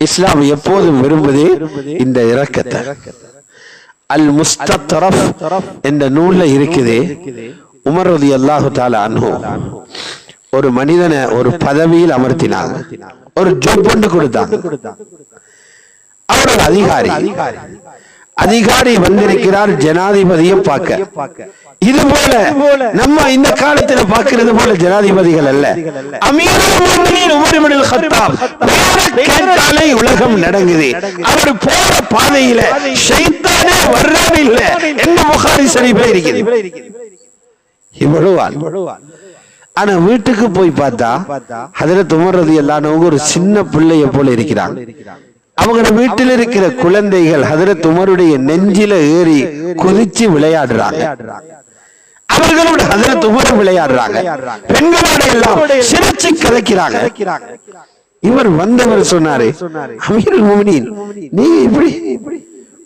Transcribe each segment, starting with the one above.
இஸ்லாம் எப்போதும் விரும்புது இந்த இரக்கத்தை. அல் முஸ்தத்ரஃப் என்ற நூல்ல இருக்குது. உமர் ரலியல்லாஹு தஆலா அன்ஹு ஒரு மனிதனை ஒரு பதவியில் அமர்த்தினாங்க, ஒரு ஜாப் ஒன்று கொடுத்தாங்க. அவர் ஒரு அதிகாரி வந்திருக்கிறார் ஜனாதிபதியை பார்க்க. இது போல நம்ம இந்த காலத்துல பார்க்கிறது போல ஜனாதிபதிகள் அல்ல. அமீருல் முஃமினீன் உமர் இப்னுல் கத்தாப் கேட்டாலே உலகம் நடங்குது. அவர் போற பாதையில ஷைத்தானே வர்றது இல்ல என்ன புகாரி ஷரீஃப்ல இருக்குது. இவ்வளவுதான். ஆனா வீட்டுக்கு போய் பார்த்தா ஹஜ்ரத் உமர் ரலியல்லாஹு அன்ஹு ஒரு சின்ன பிள்ளைய போல இருக்கிறாங்க. அவங்க வீட்டில் இருக்கிற குழந்தைகள் ஹஜ்ரத் உமருடைய நெஞ்சில ஏறி குதிச்சு விளையாடுறாங்க. அவர்களோட ஹஜ்ரத் உமர் விளையாடுறாங்க. பெண்களோட எல்லாம் சிரிச்சு கலக்கிறாங்க. இவர் வந்தவர் சொன்னாரு, அமீருல் முஃமினீன், நீங்க இப்படி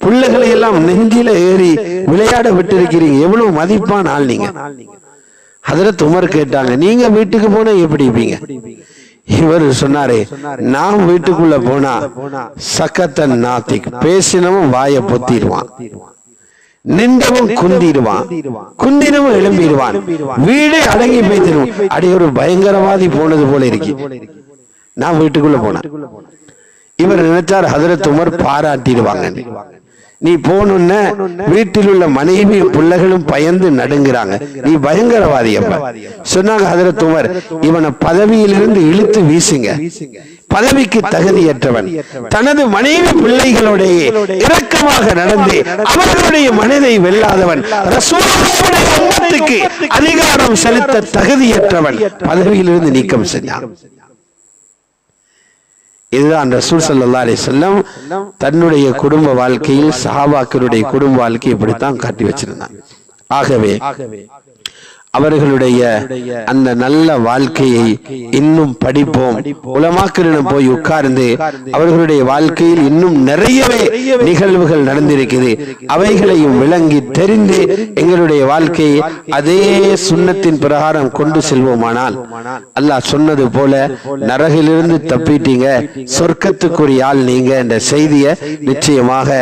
பிள்ளைகளை எல்லாம் நெஞ்சில ஏறி விளையாட விட்டு இருக்கிறீங்க, எவ்வளவு மதிப்பான ஆள் நீங்க. ஹஜ்ரத் உமர் கேட்டாங்க, நீங்க வீட்டுக்கு போனா எப்படி இருப்பீங்க? இவர் சொன்னாரு, நான் வீட்டுக்குள்ள போனா சக்கத்தன் நாத்திக், பேசினவும் வாய பொத்திடுவான், நின்றவும் குந்திடுவான், குந்தினவும் எழும்பிடுவான், வீடே அடங்கி போய்த்திடும். அடி ஒரு பயங்கரவாதி போனது போல இருக்கு. நான் வீட்டுக்குள்ள போனேன். இவர் நினைச்சார் ஹஜ்ரத் உமர் பாராட்டிடுவாங்க. நீ போனுன்னு வீட்டில் உள்ள மனைவி பிள்ளைகளும் பயந்து நடுங்கிறாங்க, நீ பயங்கரவாதி அப்ப சொன்னாங்க. ஹஜ்ரத் உமர், இவனை பதவியிலிருந்து இழுத்து வீசுங்க, பதவிக்கு தகுதியற்றவன், தனது மனைவி பிள்ளைகளுடைய இரக்கமாக நடந்து அவர்களுடைய மனதை வெல்லாதவன், ரசூலுல்லாஹ்வுடைய உம்மத்துக்கு அதிகாரம் செலுத்த தகுதியற்றவன், பதவியிலிருந்து நீக்கம் செஞ்சான். இதுதான் ரசூல் ஸல்லல்லாஹு அலைஹி வஸல்லம் தன்னுடைய குடும்ப வாழ்க்கையில் சஹாபாக்களுடைய குடும்ப வாழ்க்கையை இப்படித்தான் காட்டி வச்சிருந்தாங்க. ஆகவே அவர்களுடைய அந்த நல்ல வாழ்க்கையை இன்னும் படிப்போம். உலமாக்களிடம் போய் உட்கார்ந்து அவர்களுடைய வாழ்க்கையில் இன்னும் நிறையவே நிகழ்வுகள் நடந்திருக்குது, அவைகளையும் விளங்கி தெரிந்து எங்களுடைய வாழ்க்கையை அதே சுன்னத்தின் பிரகாரம் கொண்டு செல்வோமானால் அல்லாஹ் சொன்னது போல நரகிலிருந்து தப்பிட்டீங்க, சொர்க்கத்துக்குரிய ஆள் நீங்க என்ற செய்தியை நிச்சயமாக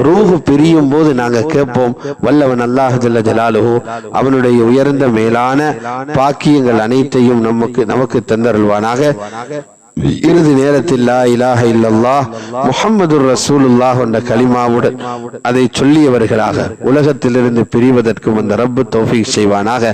ரூஹு பிரியும் போது நாங்க கேட்போம். வல்லவன் அல்லாஹ் ஜல்ல ஜலாலுஹு அவனுடைய உயர்ந்த மேலான பாக்கியங்கள் அனைத்தையும் நமக்கு தந்தருள்வானாக. இறுதி நேரத்தில் லா இலாஹ இல்லல்லாஹ் முஹம்மதுர் ரசூலுல்லாஹ் என்ற கலிமாவுடன் அதை சொல்லியவர்களாக உலகத்திலிருந்து பிரிவதற்கும் அந்த ரப்பு தௌஃபீக் செய்வானாக.